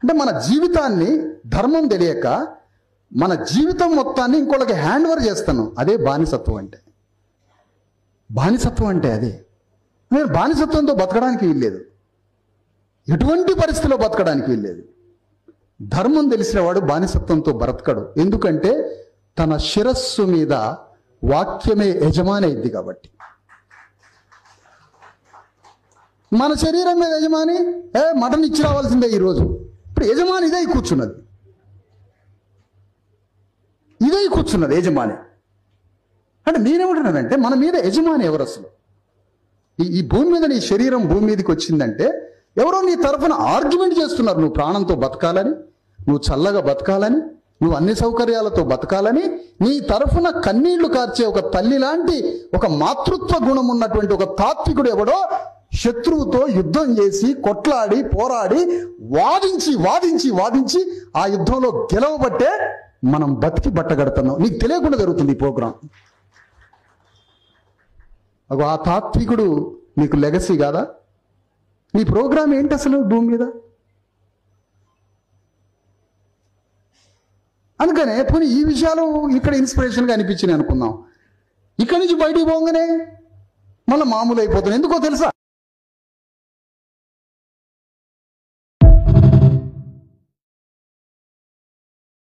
అంటే మన జీవితాన్ని ధర్మం తెలియక మన జీవితం మొత్తాన్ని ఇంకోళ్ళకి హ్యాండ్ ఓవర్ చేస్తాను. అదే బానిసత్వం అంటే. బానిసత్వం అంటే అదే. నేను బానిసత్వంతో బతకడానికి వీల్లేదు, ఎటువంటి పరిస్థితిలో బతకడానికి వీల్లేదు. ధర్మం తెలిసిన వాడు బానిసత్వంతో బ్రతకడు. ఎందుకంటే తన శిరస్సు మీద వాక్యమే యజమాని అయింది కాబట్టి. మన శరీరం మీద యజమాని మటన్ ఇచ్చి రావాల్సిందే ఈరోజు. ఇప్పుడు యజమాని ఇదే కూర్చున్నది, యజమాని. అంటే నేనేమంటున్నానంటే మన మీద యజమాని ఎవరు అసలు? ఈ భూమి మీద నీ శరీరం భూమి మీదకి వచ్చిందంటే ఎవరో నీ తరఫున ఆర్గ్యుమెంట్ చేస్తున్నారు. నువ్వు ప్రాణంతో బతకాలని, నువ్వు చల్లగా బతకాలని, నువ్వు అన్ని సౌకర్యాలతో బతకాలని నీ తరఫున కన్నీళ్లు కార్చే ఒక తల్లి లాంటి ఒక మాతృత్వ గుణం ఉన్నటువంటి ఒక తాత్వికుడు ఎవడో శత్రువుతో యుద్ధం చేసి కొట్లాడి పోరాడి వాదించి ఆ యుద్ధంలో గెలవబట్టే మనం బతికి బట్టగడుతున్నాం. నీకు తెలియకుండా జరుగుతుంది ఈ ప్రోగ్రాం. ఆ తాత్వికుడు నీకు లెగసీ కాదా? నీ ప్రోగ్రాం ఏంటి అసలు భూమి మీద? అందుకనే పోనీ ఈ విషయాలు ఇక్కడ ఇన్స్పిరేషన్గా అనిపించినాయి అనుకుందాం. ఇక్కడి నుంచి బయటికి పోగానే మళ్ళీ మామూలు అయిపోతుంది. ఎందుకో తెలుసా?